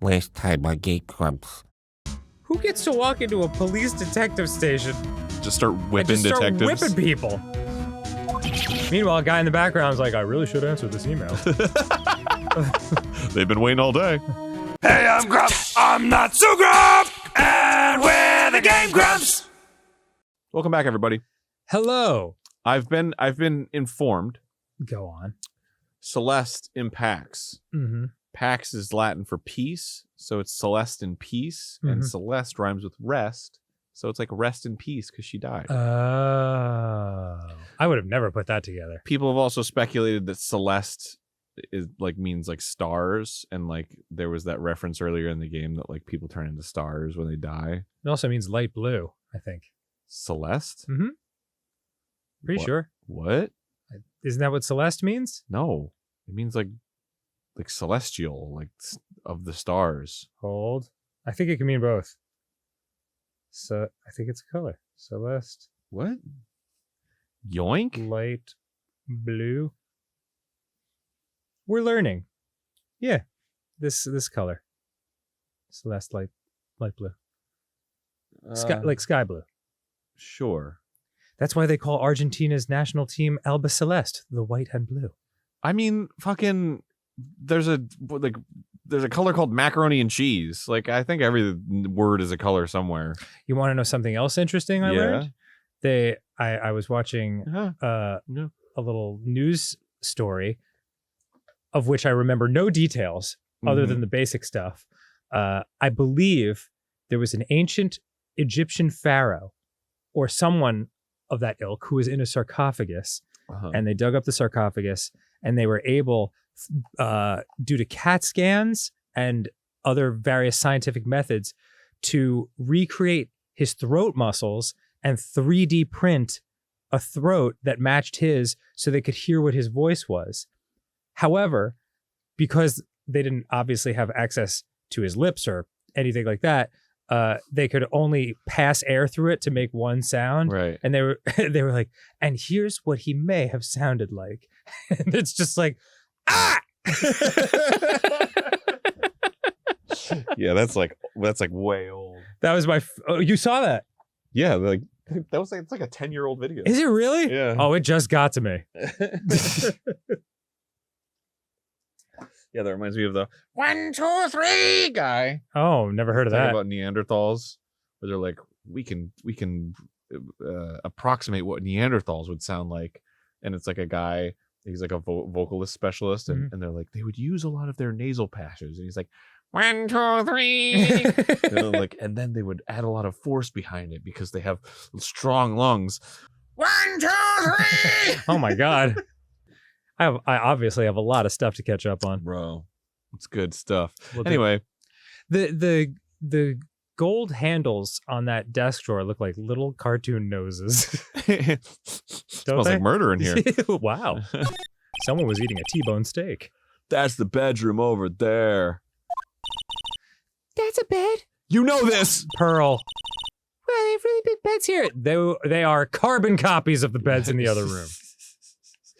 Waste time on GameGrumps. Who gets to walk into a police detective station Just start whipping and just start detectives. whipping people? Meanwhile, a guy in the background is like, I really should answer this email. They've been waiting all day. Hey, I'm Grumps. I'm not so Grump, and we're the Game Grumps. Welcome back, everybody. Hello. I've been informed. Go on. Celeste in Pax. Mm-hmm. Pax is Latin for peace, so it's Celeste in peace, and Celeste rhymes with rest, so it's like rest in peace because she died. I would have never put that together. People have also speculated that Celeste is means like stars, and like there was that reference earlier in the game that like people turn into stars when they die. It also means light blue, I think. Celeste? Mm-hmm. Pretty sure. What? Isn't that what Celeste means? No, it means like celestial, like of the stars. Hold. I think it can mean both. So I think it's a color. Celeste. What? Yoink? Light blue. We're learning. Yeah. This color. Celeste light blue. Sky, like sky blue. Sure. That's why they call Argentina's national team Alba Celeste, the white and blue. I mean, fucking there's a color called macaroni and cheese. Like I think every word is a color somewhere. You want to know something else interesting I learned? I was watching a little news story of which I remember no details other than the basic stuff. I believe there was an ancient Egyptian pharaoh or someone of that ilk who was in a sarcophagus, and they dug up the sarcophagus and they were able, due to CAT scans and other various scientific methods, to recreate his throat muscles and 3D print a throat that matched his so they could hear what his voice was. However, because they didn't obviously have access to his lips or anything like that, they could only pass air through it to make one sound. Right. And they were like, and here's what he may have sounded like. And it's just like, ah! Yeah, that's like way old. That was my, you saw that? Yeah, like that was it's like a 10-year-old video. Is it really? Yeah. Oh, it just got to me. Yeah, that reminds me of the 1, 2, 3 guy. Oh, never heard of Talking that. about Neanderthals, where they're like, we can approximate what Neanderthals would sound like, and it's like a guy. He's like a vocalist specialist, and they're like, they would use a lot of their nasal patches, and he's like, 1, 2, 3, and then they would add a lot of force behind it because they have strong lungs. 1, 2, 3. Oh my God. I obviously have a lot of stuff to catch up on. Bro, it's good stuff. Well, anyway, the gold handles on that desk drawer look like little cartoon noses. smells like murder in here. Wow. Someone was eating a T-bone steak. That's the bedroom over there. That's a bed. You know this, Pearl. Well, they have really big beds here. They are carbon copies of the beds in the other room.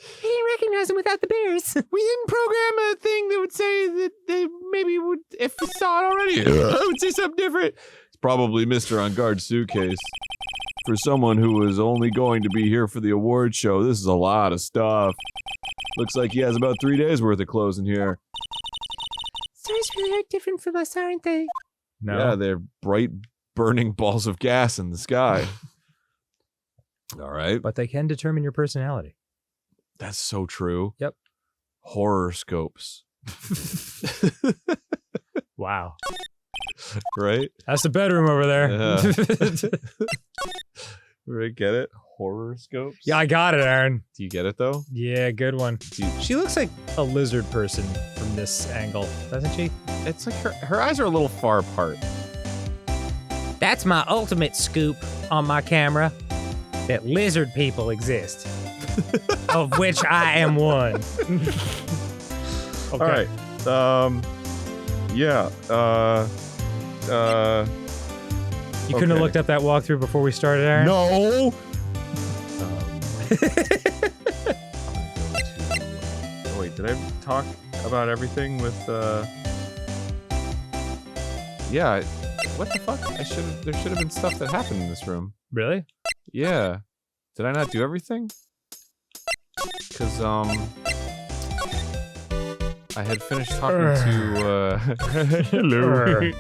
I didn't recognize them without the bears. We didn't program a thing that would say that they maybe would, if we saw it already, I would say something different. It's probably Mr. On Guard's suitcase. For someone who was only going to be here for the award show, this is a lot of stuff. Looks like he has about 3 days worth of clothes in here. Stars really are different from us, aren't they? No. Yeah, they're bright, burning balls of gas in the sky. All right. But they can determine your personality. That's so true. Yep. Horoscopes. Wow. Right? That's the bedroom over there. Yeah. Right, get it? Horoscopes? Yeah, I got it, Aaron. Do you get it, though? Yeah, good one. She looks like a lizard person from this angle, doesn't she? It's like her eyes are a little far apart. That's my ultimate scoop on my camera, that lizard people exist. Of which I am one. Okay. All right. Yeah. You couldn't have looked up that walkthrough before we started, Aaron? No. Wait, did I talk about everything with Yeah. What the fuck? There should have been stuff that happened in this room. Really? Yeah. Did I not do everything? Because, I had finished talking to, hello.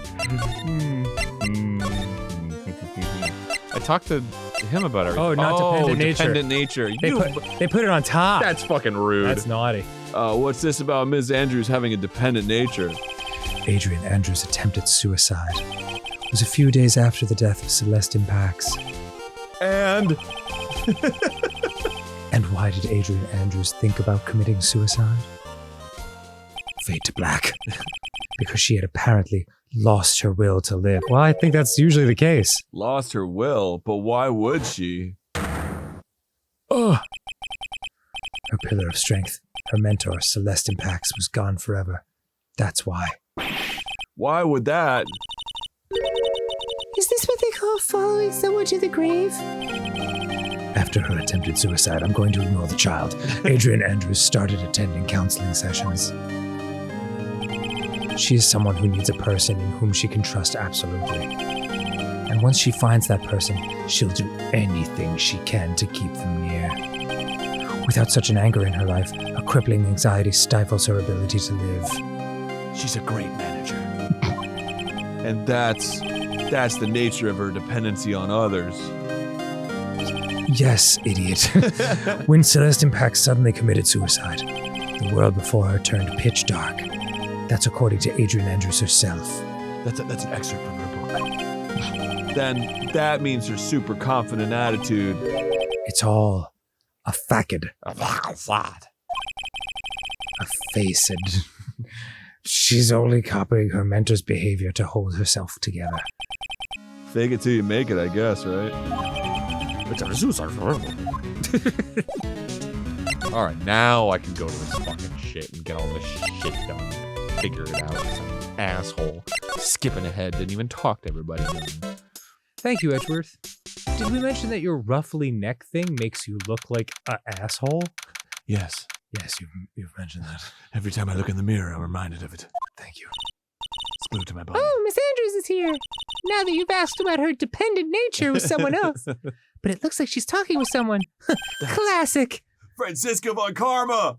I talked to him about everything. Oh, dependent nature. Dependent nature. They put it on top. That's fucking rude. That's naughty. What's this about Ms. Andrews having a dependent nature? Adrian Andrews attempted suicide. It was a few days after the death of Celestine Pax. And? And why did Adrian Andrews think about committing suicide? Fade to black. Because she had apparently lost her will to live. Well, I think that's usually the case. Lost her will, but why would she? Ugh. Her pillar of strength, her mentor, Celestine Pax, was gone forever. That's why. Why would that? Is this what they call following someone to the grave? After her attempted suicide, I'm going to ignore the child. Adrian Andrews started attending counseling sessions. She is someone who needs a person in whom she can trust absolutely. And once she finds that person, she'll do anything she can to keep them near. Without such an anger in her life, a crippling anxiety stifles her ability to live. She's a great manager. And that's the nature of her dependency on others. Yes, idiot. When Celestine Pax suddenly committed suicide, the world before her turned pitch dark. That's according to Adrian Andrews herself. That's an excerpt from her book. Then that means her super confident attitude. It's all a facade. A facade. A facade. She's only copying her mentor's behavior to hold herself together. Fake it till you make it, I guess, right? Alright, now I can go to this fucking shit and get all this shit done. Figure it out. Some asshole. Skipping ahead, didn't even talk to everybody. Thank you, Edgeworth. Did we mention that your ruffly neck thing makes you look like an asshole? Yes. Yes, you've mentioned that. Every time I look in the mirror, I'm reminded of it. Thank you. It's glued to my body. Oh, Miss Andrews is here. Now that you've asked about her dependent nature with someone else. But it looks like she's talking with someone. Classic. Franziska von Karma!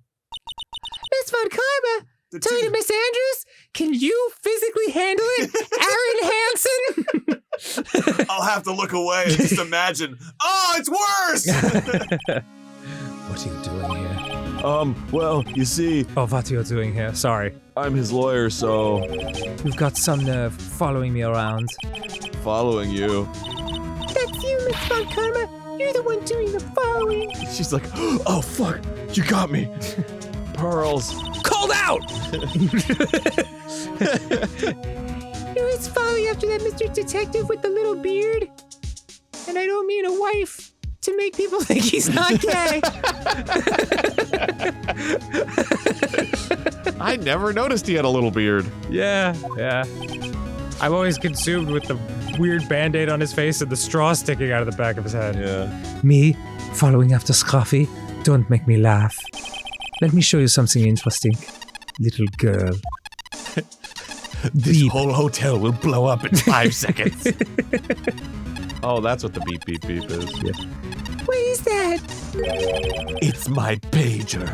Miss Von Karma! Talking to Miss Andrews? Can you physically handle it? Aaron Hansen? I'll have to look away and just imagine. Oh, it's worse! What are you doing here? Well, you see... Oh, what are you doing here? Sorry. I'm his lawyer, so... You've got some nerve following me around. Following you. That's you, Miss Von Karma. You're the one doing the following. She's like, oh, fuck. You got me. Pearls. Called out! You're always following after that Mr. Detective with the little beard. And I don't mean a wife. To make people think he's not gay. I never noticed he had a little beard. Yeah. I'm always consumed with the weird band-aid on his face and the straw sticking out of the back of his head. Yeah. Me, following after Scruffy? Don't make me laugh. Let me show you something interesting. Little girl. This whole hotel will blow up in 5 seconds. Oh, that's what the beep beep beep is. Yeah. What is that? It's my pager.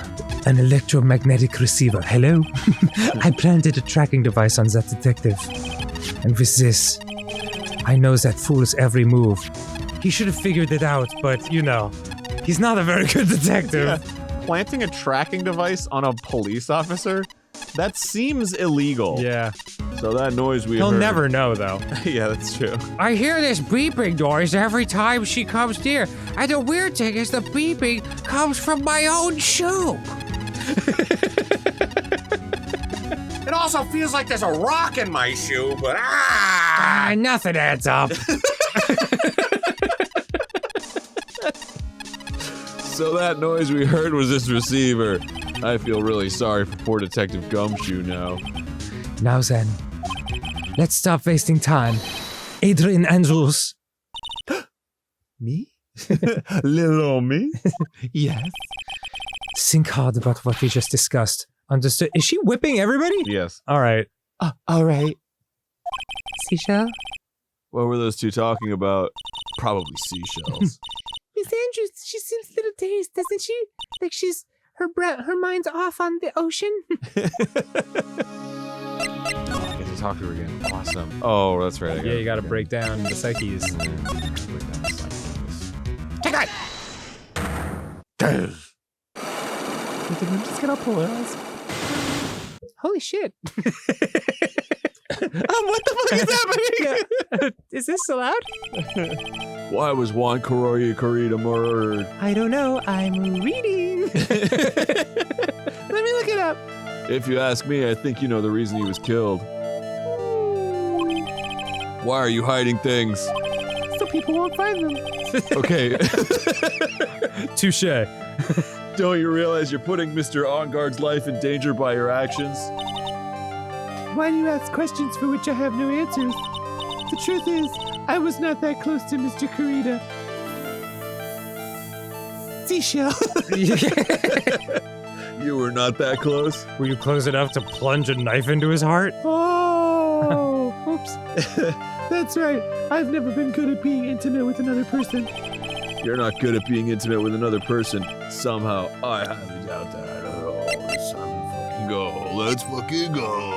An electromagnetic receiver. Hello? I planted a tracking device on that detective. And with this, I know that fool's every move. He should have figured it out, but, you know, he's not a very good detective. Yeah. Planting a tracking device on a police officer? That seems illegal. Yeah. So that noise we He'll heard... never know, though. Yeah, that's true. I hear this beeping noise every time she comes near. And the weird thing is the beeping comes from my own shoe. It also feels like there's a rock in my shoe, but Nothing adds up. So that noise we heard was this receiver. I feel really sorry for poor Detective Gumshoe now. Now then, let's stop wasting time. Adrian Andrews. Me? Little old me? Yes. Think hard about what we just discussed. Understood. Is she whipping everybody? Yes. All right. All right. Seashell? What were those two talking about? Probably seashells. Miss Andrews, she seems a little dazed, doesn't she? Like her mind's off on the ocean. Get to talk to her again. Awesome. Oh, that's right. Yeah, you got to break down the psyches. Take that! Did the moon just get all polarized? Holy shit. What the fuck is happening? Is this allowed? Why was Juan Corrida murdered? I don't know. I'm reading. Let me look it up. If you ask me, I think you know the reason he was killed. Why are you hiding things? So people won't find them. Okay. Touche. Don't you realize you're putting Mr. On-Guard's life in danger by your actions? Why do you ask questions for which I have no answers? The truth is, I was not that close to Mr. Corrida. Seashell. You were not that close? Were you close enough to plunge a knife into his heart? Oh, oops. That's right. I've never been good at being intimate with another person. You're not good at being intimate with another person. Somehow, I highly doubt that. Oh, it's time to fucking go. Let's fucking go.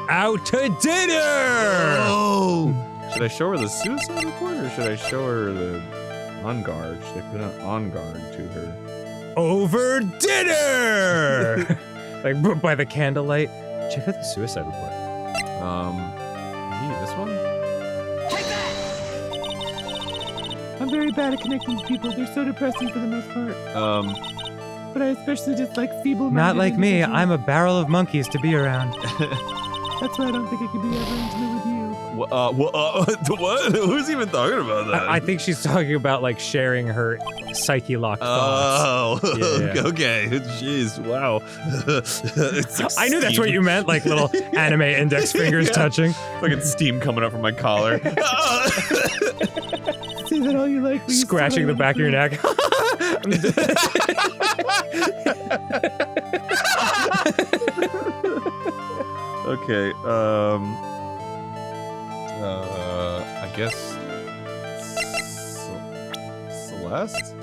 Out to dinner! Oh! Should I show her the suicide report or should I show her the on guard? Should I put an on guard to her? Over dinner! Like by the candlelight. Check out the suicide report. Maybe this one? I'm very bad at connecting to people. They're so depressing for the most part. But I especially dislike feeble-minded Not like me. individuals. I'm a barrel of monkeys to be around. That's why I don't think I could be ever intimate with you. What? Who's even talking about that? I think she's talking about like sharing her psyche locked thoughts. Oh, Yeah. Okay. Jeez, wow. It's like I knew that's what you meant, like little anime index fingers Yeah. touching. Fucking steam coming up from my collar. Say that all you like. but you Scratching the still back of your neck. Okay, I guess Celeste?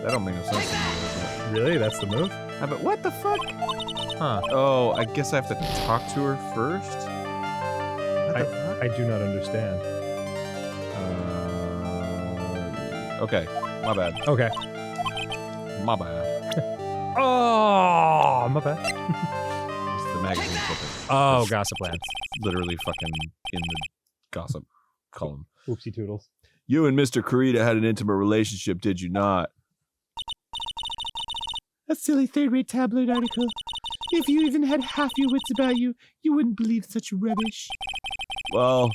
That don't make no sense to me. Really? That's the move? But what the fuck? Huh. Oh, I guess I have to talk to her first? I do not understand. Okay, my bad. Okay. My bad. Oh, my bad. It's the magazine clipping. Oh, It's Gossip Land. literally fucking in the gossip column. Oopsie toodles. You and Mr. Corrida had an intimate relationship, did you not? A silly third-rate tabloid article. If you even had half your wits about you, you wouldn't believe such rubbish. Well,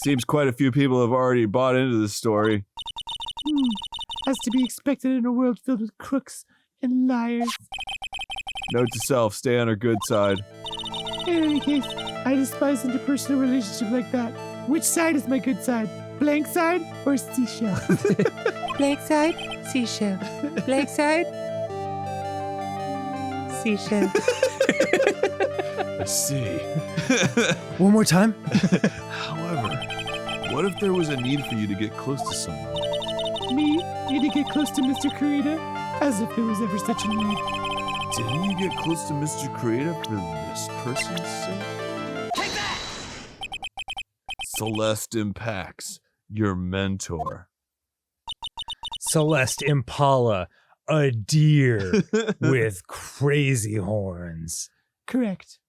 seems quite a few people have already bought into this story. As to be expected in a world filled with crooks and liars. Note to self, stay on her good side. In any case, I despise interpersonal relationship like that. Which side is my good side? Blank side or seashell? Blank side, seashell. Blank side, seashell. I see. One more time? However, what if there was a need for you to get close to someone? Me? Need to get close to Mr. Corrida? As if there was ever such a need. Didn't you get close to Mr. Corrida for this person's sake? Take that! Celeste Impacts, your mentor. Celeste Impala, a deer with crazy horns. Correct.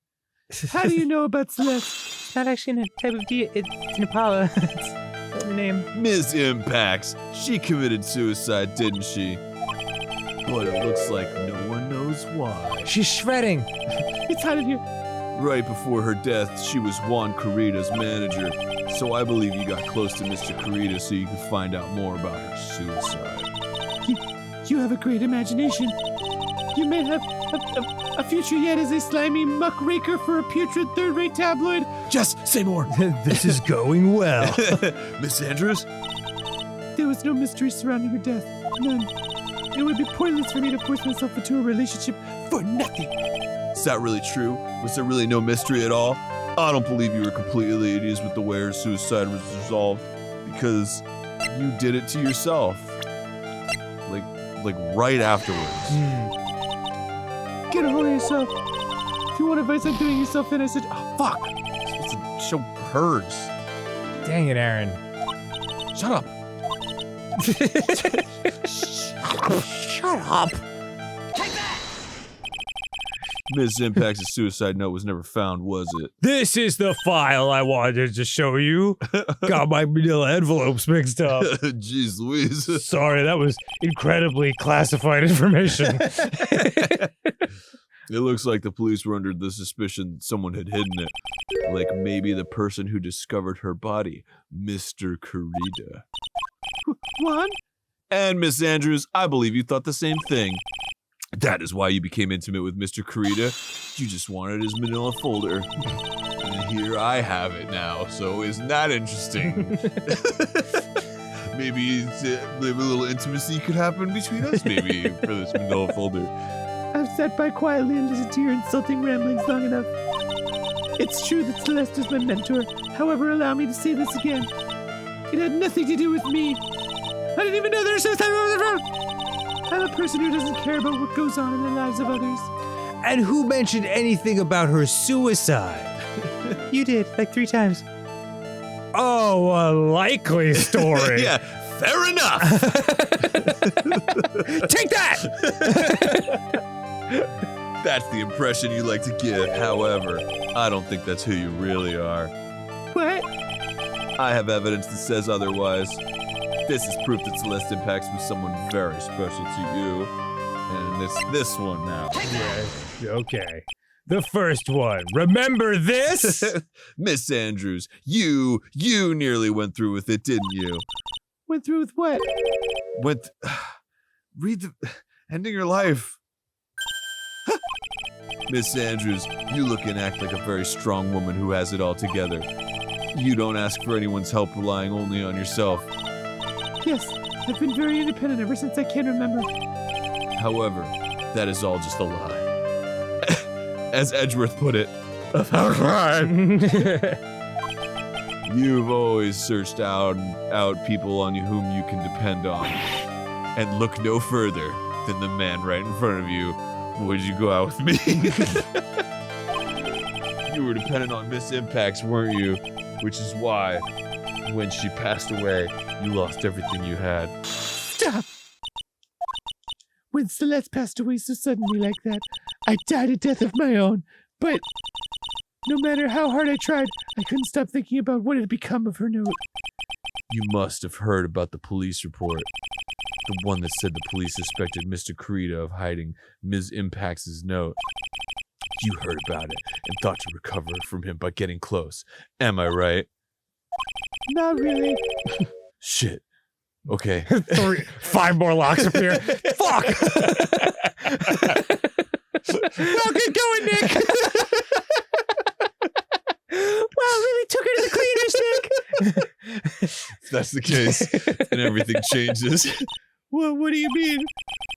How do you know about Celeste? It's not actually a type of deer. It's an Impala. It's her name. Ms. Impacts, she committed suicide, didn't she? But it looks like no one knows why. She's shredding. It's hot in here. Right before her death, she was Juan Corrida's manager, so I believe you got close to Mr. Corrida so you could find out more about her suicide. You have a great imagination. You may have a future yet as a slimy muckraker for a putrid third-rate tabloid. Just say more. This is going well. Miss Andrews? There was no mystery surrounding her death. None. It would be pointless for me to force myself into a relationship for nothing. Is that really true? Was there really no mystery at all? I don't believe you were completely at ease with the way her suicide was resolved because you did it to yourself. Like right afterwards. Get a hold of yourself. If you want advice on doing yourself, then I said, oh, fuck. You're supposed to show hers. Dang it, Aaron. Shut up. Shut up. Miss Impact's suicide note was never found, was it? This is the file I wanted to show you. Got my manila envelopes mixed up. Jeez Louise. Sorry, that was incredibly classified information. It looks like the police were under the suspicion that someone had hidden it. Like maybe the person who discovered her body, Mr. Kurita. Juan? And Miss Andrews, I believe you thought the same thing. That is why you became intimate with Mr. Kurita. You just wanted his manila folder. And here I have it now, so isn't that interesting? Maybe a little intimacy could happen between us, maybe, for this manila folder. I've sat by quietly and listened to your insulting ramblings long enough. It's true that Celeste is my mentor. However, allow me to say this again. It had nothing to do with me. I didn't even know there was suicide was around. I'm a person who doesn't care about what goes on in the lives of others. And who mentioned anything about her suicide? You did, like 3 times. Oh, a likely story. Yeah, fair enough. Take that! That's the impression you like to give. However, I don't think that's who you really are. What? I have evidence that says otherwise. This is proof that Celeste Impacts was someone very special to you. And it's this one now. Yeah, okay. The first one. Remember this? Miss Andrews, you nearly went through with it, didn't you? Went through with what? Read the ending your life. Miss Andrews, you look and act like a very strong woman who has it all together. You don't ask for anyone's help, relying only on yourself. Yes, I've been very independent ever since I can remember. However, that is all just a lie. As Edgeworth put it, a crime. You've always searched out people on whom you can depend on. And look no further than the man right in front of you. Would you go out with me? You were dependent on Miss Impacts, weren't you? Which is why, when she passed away, you lost everything you had. Stop! When Celeste passed away so suddenly like that, I died a death of my own. But no matter how hard I tried, I couldn't stop thinking about what had become of her note. You must have heard about the police report. The one that said the police suspected Mr. Kurita of hiding Ms. Impacts' note. You heard about it and thought to recover it from him by getting close. Am I right? Not really. Shit. Okay. 5 more locks appear. Fuck! Well, good going, Nick. Wow, really took her to the cleaners, Nick. If that's the case, then everything changes. Well, what do you mean?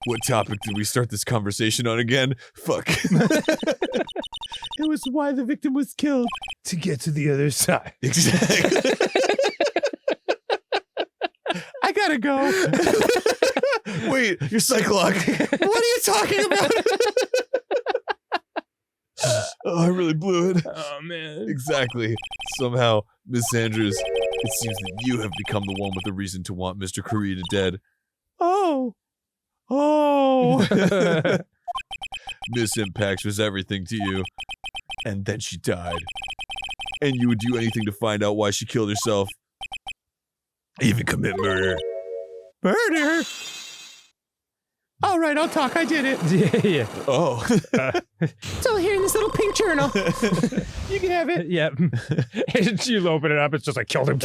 What topic did we start this conversation on again? Fuck. It was why the victim was killed. To get to the other side. Exactly. I gotta go. Wait, you're Cyclock. What are you talking about? Oh, I really blew it. Oh, man. Exactly. Somehow, Miss Andrews, it seems that you have become the one with the reason to want Mr. Kurita dead. Oh. Miss Impacts was everything to you. And then she died. And you would do anything to find out why she killed herself. Even commit murder. Murder? All right, I'll talk. I did it. Yeah. Oh. It's all here in this little pink journal. You can have it. Yep. And you open it up, it's just like, killed him.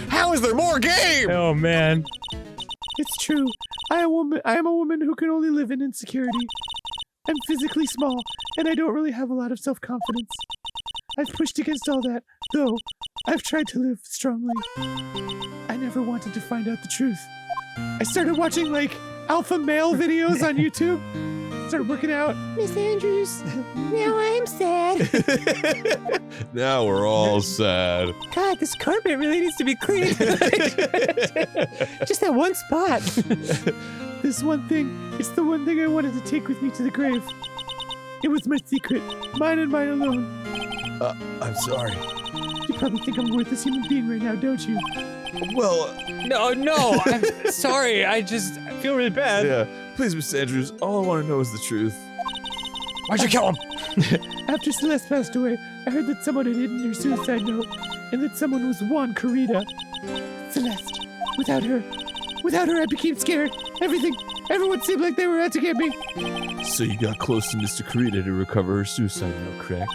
How is there more game? Oh, man. It's true. I am a woman who can only live in insecurity. I'm physically small, and I don't really have a lot of self-confidence. I've pushed against all that, though I've tried to live strongly. I never wanted to find out the truth. I started watching, like, alpha male videos on YouTube. start working out. Miss Andrews, now I'm sad. Now we're all sad. God, this carpet really needs to be cleaned. Just that one spot. This one thing, it's the one thing I wanted to take with me to the grave. It was my secret, mine and mine alone. I'm sorry. You probably think I'm a worthless human being right now, don't you? Well, No, I'm sorry. I feel really bad. yeah. Please, Miss Andrews, all I want to know is the truth. Why'd you kill him? After Celeste passed away, I heard that someone had hidden her suicide note, and that someone was Juan Carita. Celeste. Without her, I became scared. Everyone seemed like they were out to get me. So you got close to Mr. Carita to recover her suicide note, correct?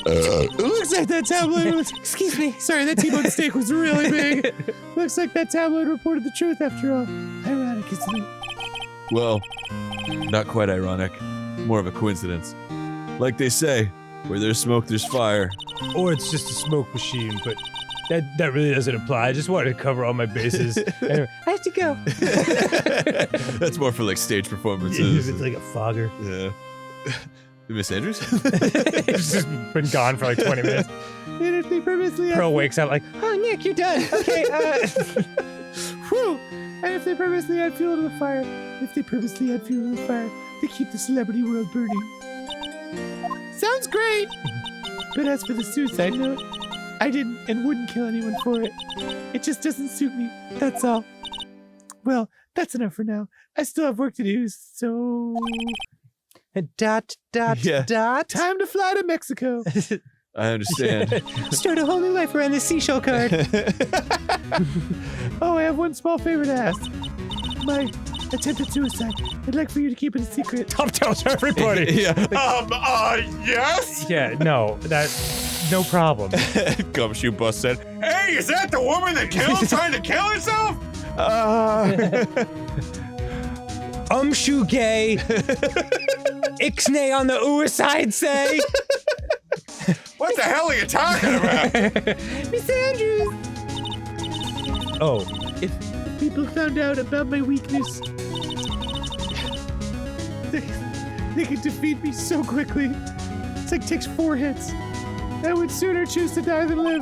It looks like that tabloid was... Excuse me. Sorry, that T-bone steak was really big. Looks like that tabloid reported the truth after all. Ironic, isn't it? Well, not quite ironic. More of a coincidence. Like they say, where there's smoke, there's fire. Or it's just a smoke machine, but that really doesn't apply. I just wanted to cover all my bases. Anyway, I have to go. That's more for like stage performances. it's like a fogger. Yeah. Miss Andrews? It's just been gone for like 20 minutes. And if they purposely... Pearl wakes up like, Oh, Nick, you're done. Okay, Whew! And if they purposely add fuel to the fire, they keep the celebrity world burning. Sounds great! But as for the suicide note, I didn't and wouldn't kill anyone for it. It just doesn't suit me, that's all. Well, that's enough for now. I still have work to do, so... dot. Yeah. Time to fly to Mexico. I understand. Start a whole new life around this seashell card. Oh, I have one small favor to ask. My attempted suicide. I'd like for you to keep it a secret. Tom tells everybody. Yeah. Yes? Yeah, no, no problem. Gumshoe Bus said, Hey, is that the woman that trying to kill herself? Shoe gay. Ixnay on the side say. What the hell are you talking about? Miss Andrews. Oh, If people found out about my weakness, they could defeat me so quickly. It's like takes 4 hits. I would sooner choose to die than live.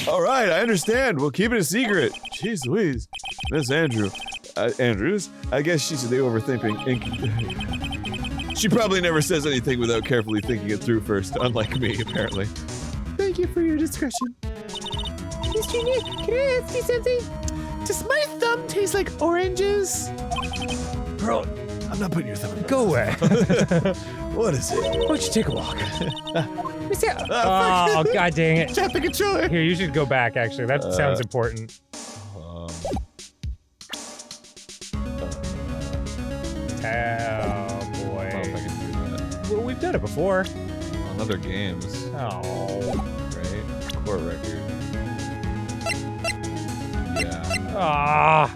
all right, I understand. We'll keep it a secret. Jeez Louise. Miss Andrews, I guess she's the overthinking. She probably never says anything without carefully thinking it through first, unlike me, apparently. Thank you for your discretion. Mr. Nick, can I ask you something? Does my thumb taste like oranges? Pearl, I'm not putting your thumb in. go away. What is it? Why don't you take a walk? Mr. Oh, god dang it. Drop the controller. Here, you should go back, actually. That sounds important. Oh, I don't boy. know if I can do that. Well, we've done it before. On other games, Oh. right? Court record. Yeah. Ah.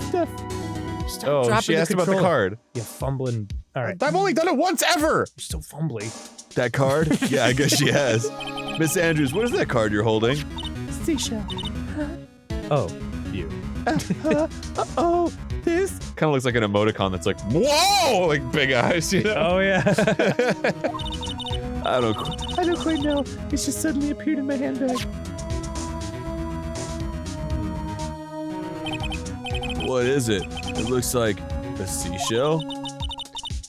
Stuff. Oh, dropping she the asked about the controller. card. You fumbling. All right. I've only done it once ever! You're so fumbly. That card? Yeah, I guess she has. Miss Andrews, what is that card you're holding? Seashell. Oh, you. Oh, this? Kind of looks like an emoticon that's like, whoa! Like big eyes, you know? Oh, yeah. I don't. I don't quite know. It's just suddenly appeared in my handbag. What is it? It looks like a seashell.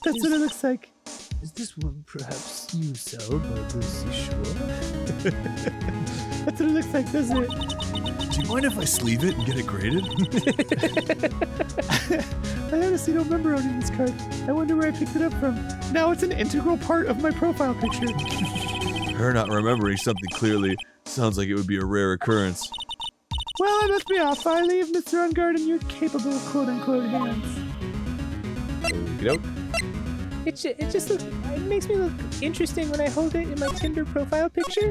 That's what it looks like. Is this one perhaps you sell by the seashore? That's what it looks like, doesn't it? Do you mind if I sleeve it and get it graded? I honestly don't remember owning this card. I wonder where I picked it up from. Now it's an integral part of my profile picture. Her not remembering something clearly sounds like it would be a rare occurrence. Well, I must be off. I leave Mr. Ungard in your capable quote-unquote hands. Okey-doke. It just looks, it makes me look interesting when I hold it in my Tinder profile picture.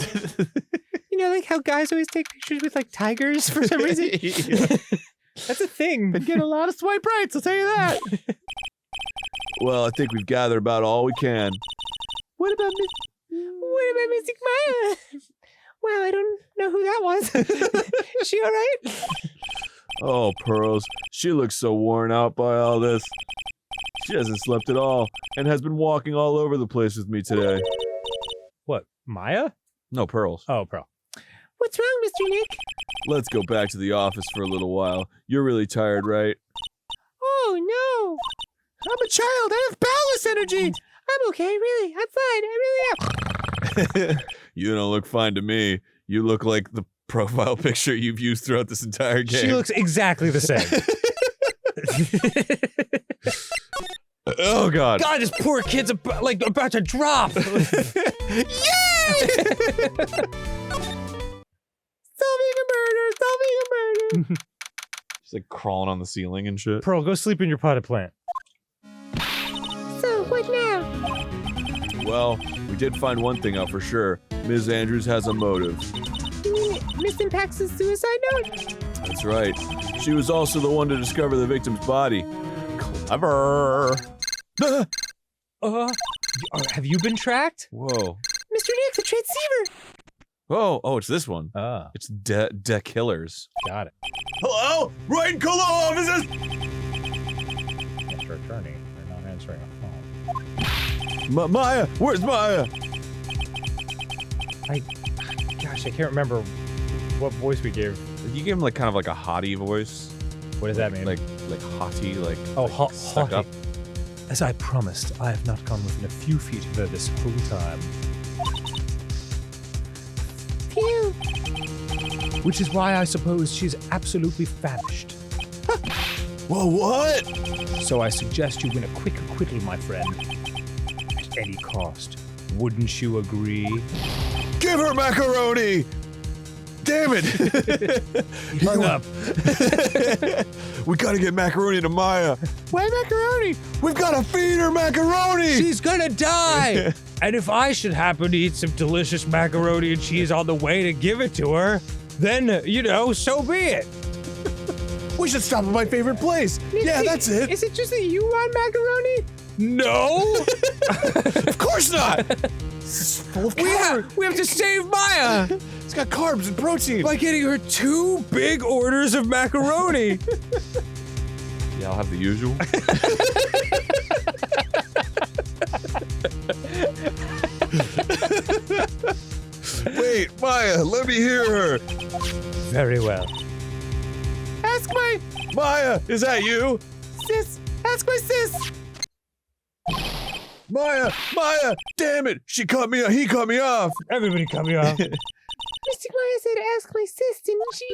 You know, like how guys always take pictures with like tigers for some reason. That's a thing. Been getting a lot of swipe rights, I'll tell you that. Well, I think we've gathered about all we can. What about me? What about Mystic Maya? Wow, I don't know who that was. Is she all right? Oh, Pearls, she looks so worn out by all this. She hasn't slept at all and has been walking all over the place with me today. What, Maya? No, Pearls. Oh, Pearl. What's wrong, Mr. Nick? Let's go back to the office for a little while. You're really tired, right? Oh, no. I'm a child. I have bowelless energy. I'm okay, really. I'm fine. I really am. You don't look fine to me. You look like the profile picture you've used throughout this entire game. She looks exactly the same. Oh, God. God, this poor kid's about to drop. Solving a murder. She's like crawling on the ceiling and shit. Pearl, go sleep in your potted plant. So, what now? Well, we did find one thing out for sure. Ms. Andrews has a motive. You mean Miss Impact's suicide note? That's right. She was also the one to discover the victim's body. Clever. Have you been tracked? Whoa. Mr. Nick, the transceiver. Oh, it's this one. Ah, It's De Killers. got it. Hello? Right Colo offices? After attorney, they're not answering a phone. Maya! Where's Maya? Gosh, I can't remember what voice we gave. You gave him like kind of like a hottie voice. What does that mean? Like hottie, like stuck haughty. up. As I promised, I have not gone within a few feet of her this whole time. Phew. Which is why I suppose she's absolutely famished. Whoa, what? So I suggest you win a quick acquittal, my friend. At any cost. Wouldn't you agree? Give her macaroni! Damn it! He hung up. We gotta get macaroni to Maya. Why macaroni? We've gotta feed her macaroni! She's gonna die! And if I should happen to eat some delicious macaroni and cheese on the way to give it to her, then, so be it. We should stop at my favorite place. Yeah, that's it. Is it just that you want macaroni? No! Of course not! This is full of carbs. We have to save Maya It's got carbs and protein. by getting her 2 big orders of macaroni. Yeah, I'll have the usual. Wait, Maya, let me hear her. Very well. Ask my Maya, is that you? sis. Ask my sis. Maya, damn it. He cut me off. Everybody cut me off. Mystic Maya said ask my sis, didn't she?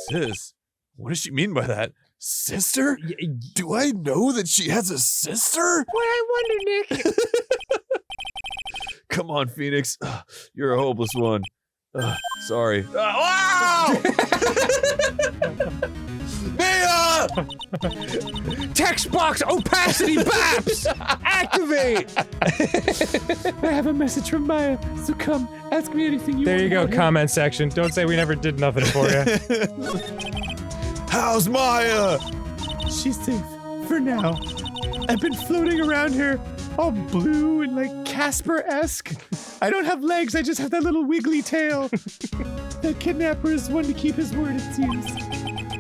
Sis? What does she mean by that? Sister? Do I know that she has a sister? What I wonder, Nick. Come on, Phoenix. You're a hopeless one. Sorry. Wow! Mia! Text box opacity BAPS! Activate! I have a message from Maya, so come, ask me anything you want. There you go, about her. comment section. Don't say we never did nothing for you. How's Maya? She's safe, for now. I've been floating around her, all blue and like Casper-esque. I don't have legs, I just have that little wiggly tail. The kidnapper is one to keep his word, it seems.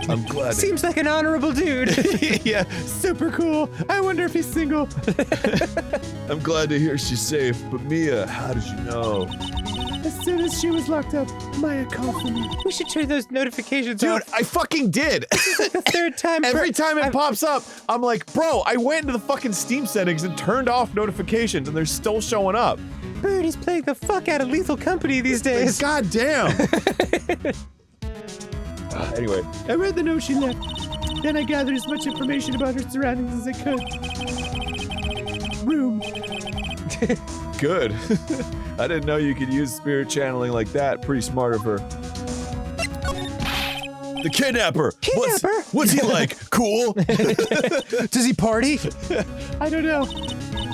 I'm glad. Seems like an honorable dude. Yeah, super cool. I wonder if he's single. I'm glad to hear she's safe. But Mia, how did you know? As soon as she was locked up, Maya called for me. We should turn those notifications Dude, off. I fucking did. The third time. Every time it pops up, I'm like, bro, I went into the fucking Steam settings and turned off notifications and they're still showing up. Bird is playing the fuck out of Lethal Company these days. God damn. Anyway, I read the note she left. Then I gathered as much information about her surroundings as I could. Room. good. I didn't know you could use spirit channeling like that. Pretty smart of her. The kidnapper. Kidnapper? What's he like? Cool? Does he party? I don't know.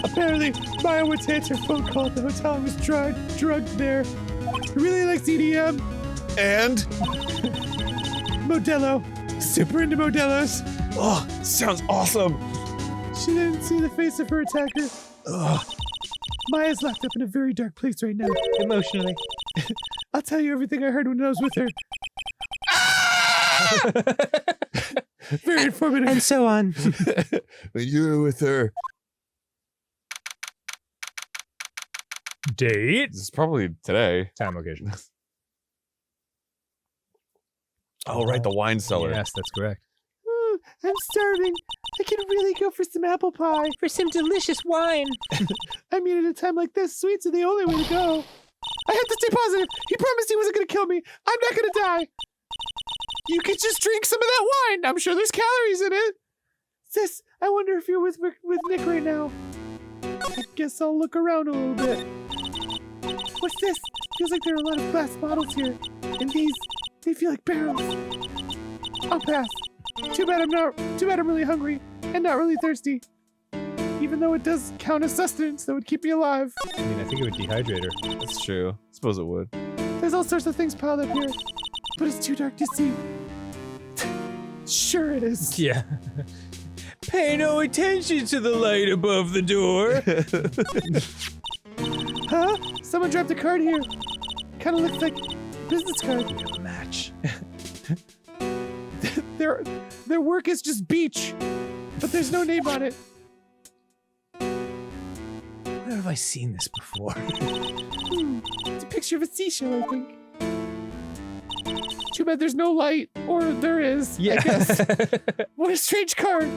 Apparently, Maya went to answer a phone call at the hotel and was drugged there. He really likes EDM. And? Modelo. Super into Modelos. Oh, sounds awesome. She didn't see the face of her attacker. Ugh. Maya's locked up in a very dark place right now. Emotionally. I'll tell you everything I heard when I was with her. Very informative. And so on. When you were with her. Date? This is probably today. Time location. Oh, right, the wine cellar. Yes, that's correct. I'm starving. I could really go for some apple pie. For some delicious wine. I mean, at a time like this, sweets are the only way to go. I have to stay positive. He promised he wasn't going to kill me. I'm not going to die. You could just drink some of that wine. I'm sure there's calories in it. Sis, I wonder if you're with Nick right now. I guess I'll look around a little bit. What's this? Feels like there are a lot of glass bottles here. And they feel like barrels. I'll pass. Too bad I'm really hungry and not really thirsty. Even though it does count as sustenance that would keep me alive. I mean, I think it would dehydrate her. That's true. I suppose it would. There's all sorts of things piled up here, but it's too dark to see. Sure it is. Yeah. Pay no attention to the light above the door. Huh? Someone dropped a card here. Kind of looks like a business card. We have a match. Their work is just beach, but there's no name on it. Where have I seen this before? It's a picture of a seashell, I think. Too bad there's no light, or there is. I guess. What a strange card.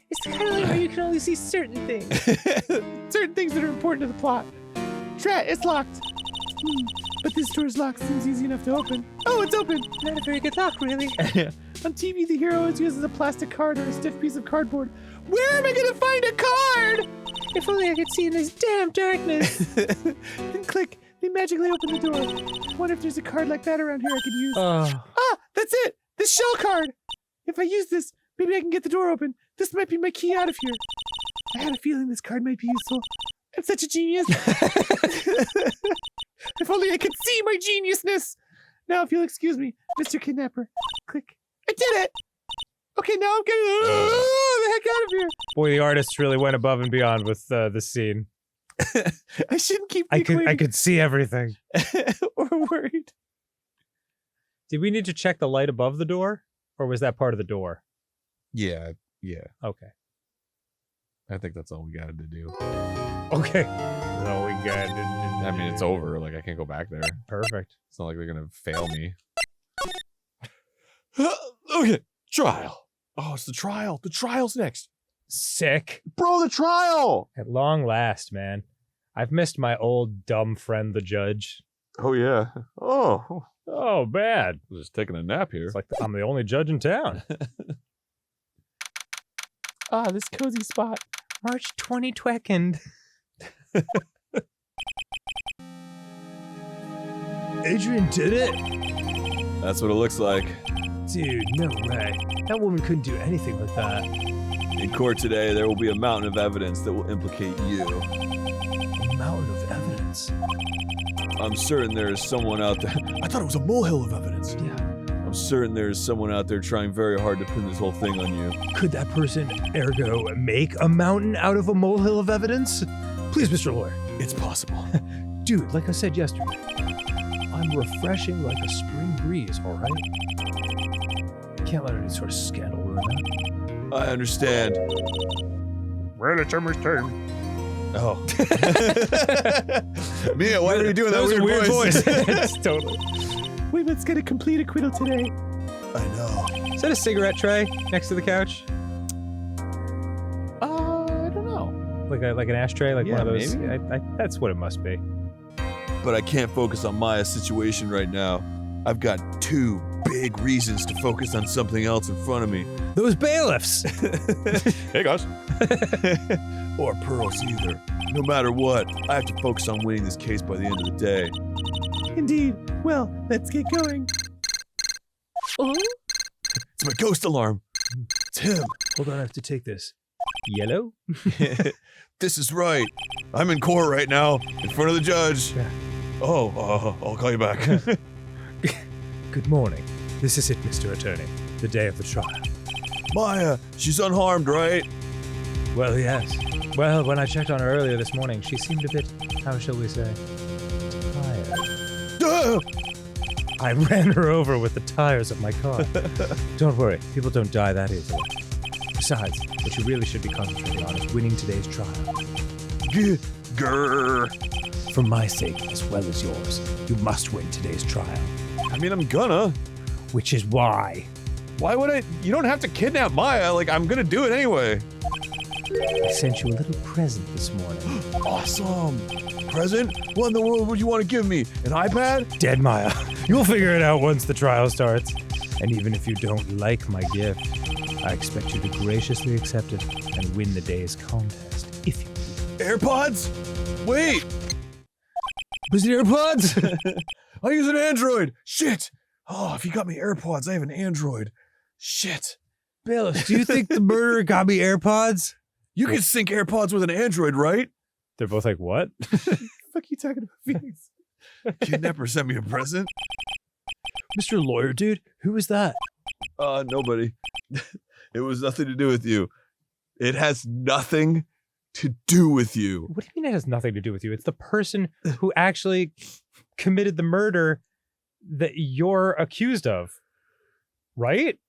It's kind of like where you can only see certain things. Certain things that are important to the plot. Drat, it's locked. But this door's lock seems easy enough to open. Oh, it's open! Not a very good lock, really. On TV, the hero always uses a plastic card or a stiff piece of cardboard. Where am I gonna find a card? If only I could see in this damn darkness. Then click. They magically open the door. I wonder if there's a card like that around here I could use. Ah, that's it! This shell card! If I use this, maybe I can get the door open. This might be my key out of here. I had a feeling this card might be useful. I'm such a genius. If only I could see my geniusness. Now, if you'll excuse me, Mr. Kidnapper. Click. I did it! Okay, now I'm getting the heck out of here. Boy, the artist really went above and beyond with this scene. I shouldn't keep I being could see everything. or worried. Did we need to check the light above the door? Or was that part of the door? Yeah. Okay. I think that's all we got to do. Okay. So we got it. I mean, it's over. Like, I can't go back there. Perfect. It's not like they're going to fail me. Okay. Trial. Oh, it's the trial. The trial's next. Sick. Bro, the trial! At long last, man. I've missed my old dumb friend, the judge. Oh, yeah. Oh. Oh, bad. I was just taking a nap here. It's like I'm the only judge in town. Ah, this cozy spot. March 2022nd. Adrian did it? That's what it looks like. Dude, no way. That woman couldn't do anything like that. In court today, there will be a mountain of evidence that will implicate you. A mountain of evidence. I'm certain there is someone out there. I thought it was a molehill of evidence. Yeah. I'm certain there is someone out there trying very hard to pin this whole thing on you. Could that person, ergo, make a mountain out of a molehill of evidence? Please, Mr. Lawyer. It's possible. Dude, like I said yesterday, I'm refreshing like a spring breeze, all right? Can't let any sort of scandal ruin that. I understand. Well, it's almost time. Oh. Mia, why are you doing that weird voice? Totally. Wait, let's get a complete acquittal today. I know. Is that a cigarette tray next to the couch? I don't know. Like an ashtray? Like Yeah, one of those? maybe. That's what it must be. But I can't focus on Maya's situation right now. I've got two big reasons to focus on something else in front of me. Those bailiffs! Hey, guys. Or pearls either. No matter what, I have to focus on winning this case by the end of the day. Indeed. Well, let's get going. Oh? It's my ghost alarm. It's him. Hold on, I have to take this. Yellow? This is right. I'm in court right now, in front of the judge. Yeah. Oh, I'll call you back. Good morning. This is it, Mr. Attorney. The day of the trial. Maya, she's unharmed, right? Well, yes. Well, when I checked on her earlier this morning, she seemed a bit, how shall we say, tired. I ran her over with the tires of my car. Don't worry, people don't die that easily. Besides, what you really should be concentrating on is winning today's trial. Grrr. For my sake, as well as yours, you must win today's trial. I mean, I'm gonna. Which is why. Why would I? You don't have to kidnap Maya. Like, I'm gonna do it anyway. I sent you a little present this morning. Awesome. Present? What in the world would you want to give me? An iPad? Dead Maya. You'll figure it out once the trial starts. And even if you don't like my gift, I expect you to graciously accept it and win the day's contest, if you do. AirPods? Wait. Was it AirPods? I use an Android. Shit. Oh, if you got me AirPods, I have an Android. Shit. Bill, do you think the murderer got me AirPods? You can sync AirPods with an Android, right? They're both like, what? Fuck you talking about, Phoenix? Kidnapper sent me a present? Mr. Lawyer, dude, who was that? Nobody. It was nothing to do with you. It has nothing to do with you. What do you mean it has nothing to do with you? It's the person who actually committed the murder that you're accused of, right?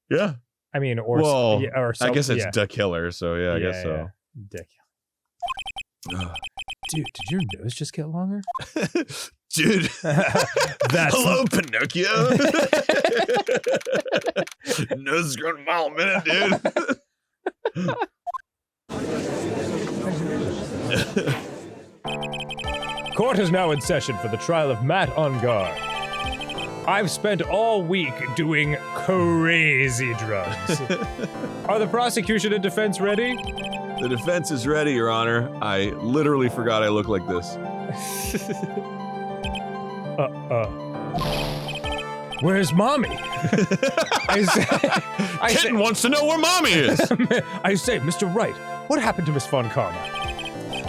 Yeah. I mean, or well, yeah, or I guess it's yeah. the killer, so yeah, I guess so. Dick. Ugh. Dude, did your nose just get longer? Dude. Hello, Pinocchio. Nose is growing a mile a minute, dude. Court is now in session for the trial of Matt Ungar. I've spent all week doing crazy drugs. Are the prosecution and defense ready? The defense is ready, Your Honor. I literally forgot I look like this. Where's Mommy? Kitten wants to know where Mommy is. I say, Mr. Wright, what happened to Miss Von Karma?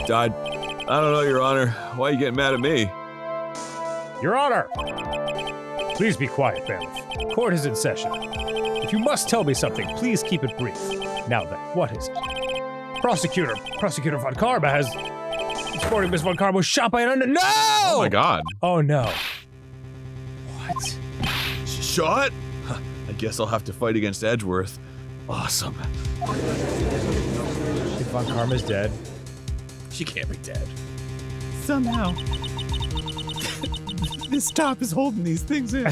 Died. I don't know, Your Honor. Why are you getting mad at me? Your Honor! Please be quiet, bailiff. Court is in session. If you must tell me something, please keep it brief. Now then, what is it? Prosecutor Von Karma has... This morning, Miss Von Karma was shot by an unknown... No! Oh my god. Oh no. What? Shot? Huh, I guess I'll have to fight against Edgeworth. Awesome. If Von Karma's dead. She can't be dead. Somehow. This top is holding these things in.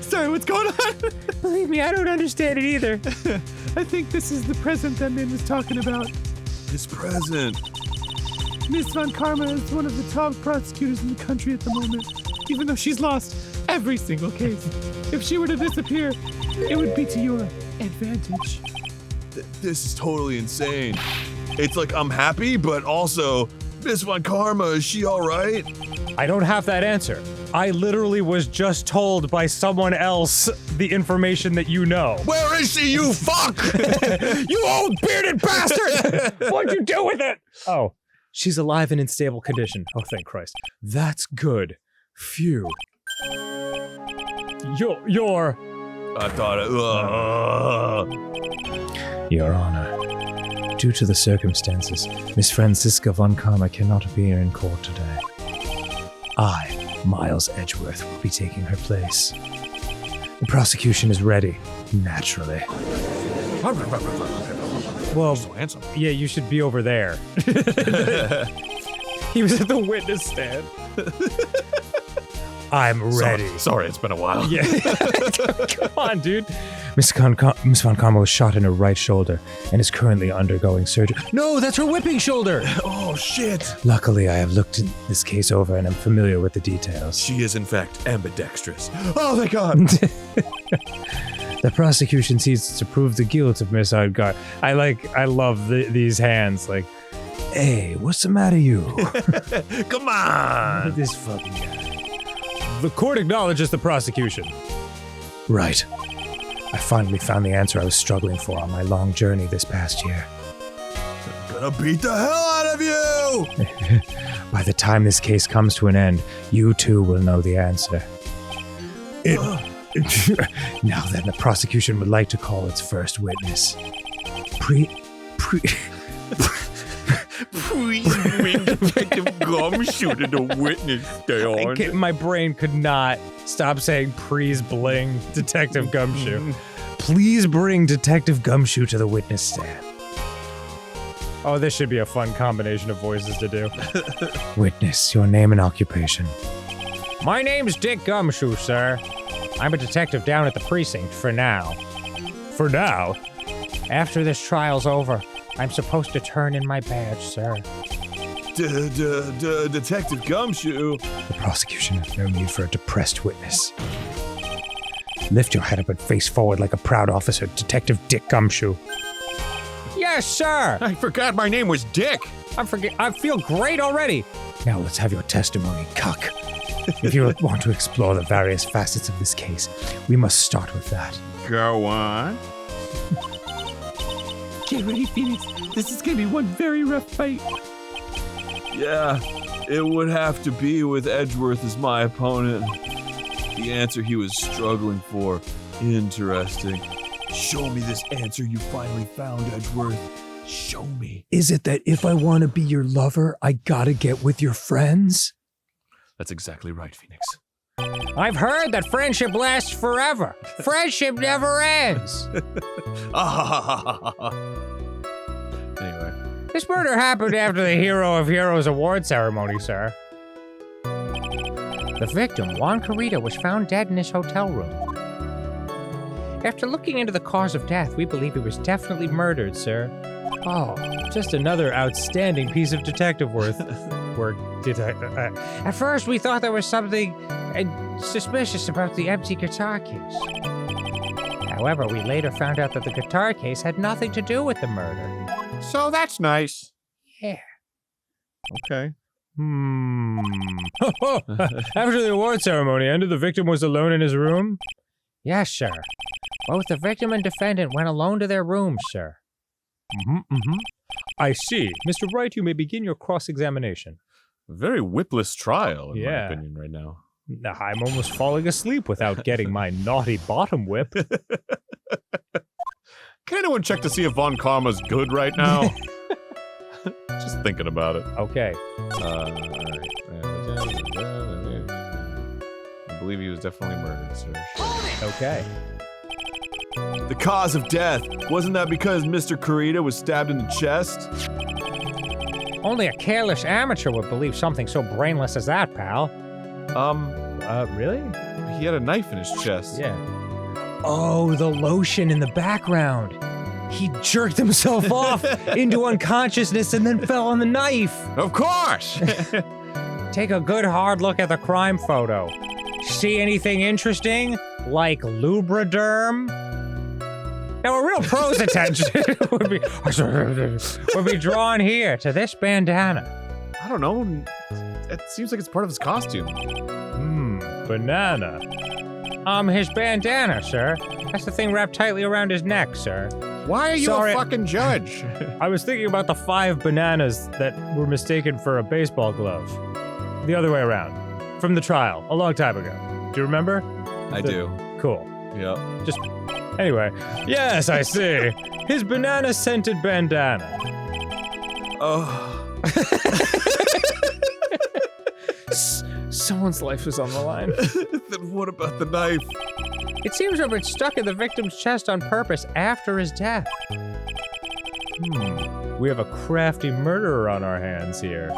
Sorry, what's going on? Believe me, I don't understand it either. I think this is the present that Min was talking about. His present. Miss Von Karma is one of the top prosecutors in the country at the moment, even though she's lost every single case. If she were to disappear, it would be to your advantage. This is totally insane. It's like I'm happy, but also, Miss Von Karma, is she alright? I don't have that answer. I literally was just told by someone else the information that you know. Where is she, you fuck? You old bearded bastard! What'd you do with it? Oh, she's alive and in stable condition. Oh, thank Christ. That's good. Phew. You're... I thought it... Your Honor, due to the circumstances, Miss Franziska Von Karma cannot appear in court today. I, Miles Edgeworth, will be taking her place. The prosecution is ready, naturally. Well, so handsome. Yeah, you should be over there. He was at the witness stand. I'm ready. Sorry, it's been a while. Yeah. Come on, dude. Miss Von Karma was shot in her right shoulder and is currently undergoing surgery. No, that's her whipping shoulder. Oh, shit. Luckily, I have looked this case over and am familiar with the details. She is, in fact, ambidextrous. Oh, thank God. The prosecution seeks to prove the guilt of Miss Udgar. I love these hands. Like, hey, what's the matter, you? Come on. This fucking guy. the court acknowledges the prosecution. Right. I finally found the answer I was struggling for on my long journey this past year. I'm gonna beat the hell out of you! By the time this case comes to an end, you too will know the answer. Now then, the prosecution would like to call its first witness. Please bring Detective Gumshoe to the witness stand. My brain could not stop saying, please bring Detective Gumshoe. Please bring Detective Gumshoe to the witness stand. Oh, this should be a fun combination of voices to do. Witness, your name and occupation. My name's Dick Gumshoe, sir. I'm a detective down at the precinct for now. For now? After this trial's over, I'm supposed to turn in my badge, sir. Detective Gumshoe. The prosecution has no need for a depressed witness. Lift your head up and face forward like a proud officer, Detective Dick Gumshoe. Yes, sir. I forgot my name was Dick. I feel great already. Now let's have your testimony, cuck. If you want to explore the various facets of this case, we must start with that. Go on. Get ready, Phoenix. This is gonna be one very rough fight. Yeah, it would have to be with Edgeworth as my opponent. The answer he was struggling for. Interesting. Show me this answer you finally found, Edgeworth. Show me. Is it that if I want to be your lover, I gotta get with your friends? That's exactly right, Phoenix. I've heard that friendship lasts forever. Friendship never ends. Anyway. This murder happened after the Hero of Heroes award ceremony, sir. The victim, Juan Carita, was found dead in his hotel room. After looking into the cause of death, we believe he was definitely murdered, sir. Oh, Just another outstanding piece of detective work. At first, we thought there was something suspicious about the empty guitar case. However, we later found out that the guitar case had nothing to do with the murder. So that's nice. Yeah. Okay. After the award ceremony ended, the victim was alone in his room? Yes, sir. Both the victim and defendant went alone to their rooms, sir. I see. Mr. Wright, you may begin your cross-examination. Very whipless trial, in my Yeah. opinion, right now. I'm almost falling asleep without getting my naughty bottom whip. Can anyone check to see if Von Karma's good right now? Just thinking about it. Okay. Alright. I believe he was definitely murdered, sir. Okay. The cause of death. Wasn't that because Mr. Carita was stabbed in the chest? Only a careless amateur would believe something so brainless as that, pal. Really? He had a knife in his chest. Yeah. Oh, the lotion in the background. He jerked himself off into unconsciousness and then fell on the knife. Of course! Take a good hard look at the crime photo. See anything interesting? Like Lubriderm? Now a real pro's attention would be drawn here to this bandana. I don't know. It seems like it's part of his costume. Banana. His bandana, sir. That's the thing wrapped tightly around his neck, sir. Why are you Sorry. a fucking judge? I was thinking about the 5 bananas that were mistaken for a baseball glove. The other way around. From the trial, a long time ago. Do you remember? I do. Cool. Yep. Anyway, yes, I see. His banana-scented bandana. Oh. Someone's life is on the line. Then what about the knife? It seems to have been stuck in the victim's chest on purpose after his death. We have a crafty murderer on our hands here.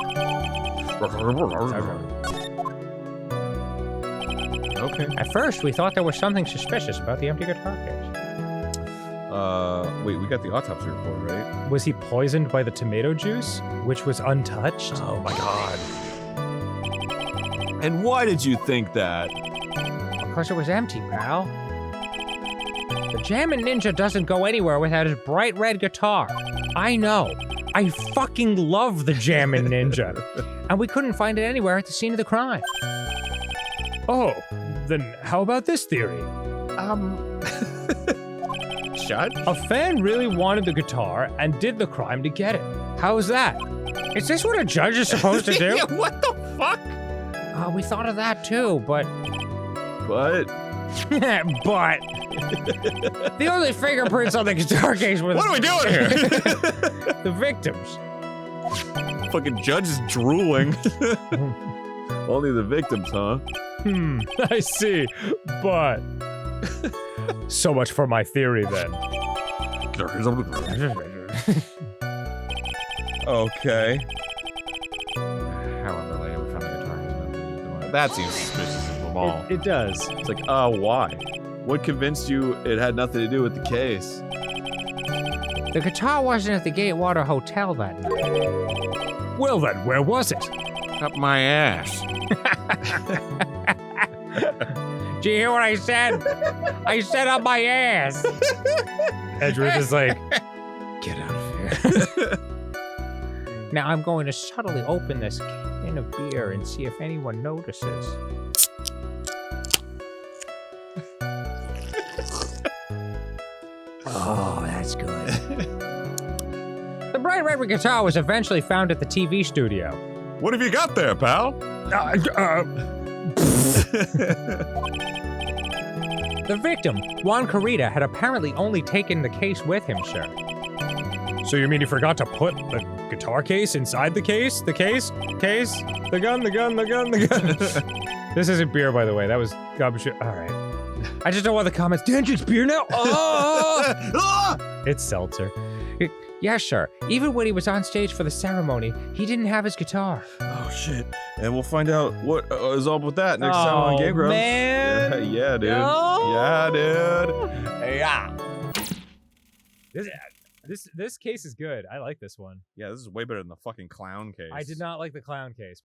Okay. At first, we thought there was something suspicious about the empty guitar case. Wait, we got the autopsy report, right? Was he poisoned by the tomato juice, which was untouched? Oh my god. And why did you think that? Because it was empty, pal. The Jammin' Ninja doesn't go anywhere without his bright red guitar. I know. I fucking love the Jammin' Ninja. And we couldn't find it anywhere at the scene of the crime. Oh, then how about this theory? Judge? A fan really wanted the guitar and did the crime to get it. How's that? Is this what a judge is supposed to do? Yeah, what the fuck? We thought of that too, but... But but... the only fingerprints on the guitar case were What are we doing here? the victims. Fucking judge is drooling. Only the victims, huh? I see. But so much for my theory then. Okay. However, later we found the guitar. That seems suspicious of them all. It does. It's like, why? What convinced you it had nothing to do with the case? The guitar wasn't at the Gatewater Hotel that night. Well then, where was it? Up my ass. Did you hear what I said? I said up my ass. Edgeworth is like, Get out of here. Now I'm going to subtly open this can of beer and see if anyone notices. Oh, that's good. The bright red guitar was eventually found at the TV studio. What have you got there, pal? The victim, Juan Carita, had apparently only taken the case with him, sir. so you mean you forgot to put the guitar case inside the case? The case? Case? The gun, the gun, the gun, the gun. This isn't beer, by the way. That was garbage. All right. I just don't want the comments. Dan drinks beer now? Oh! It's seltzer. Yes, sir. Even when he was on stage for the ceremony, he didn't have his guitar. Oh shit! And we'll find out what is up with that next time on GameGrumps. Man. Yeah, dude. No. Yeah, dude. Yeah. This case is good. I like this one. Yeah, this is way better than the fucking clown case. I did not like the clown case.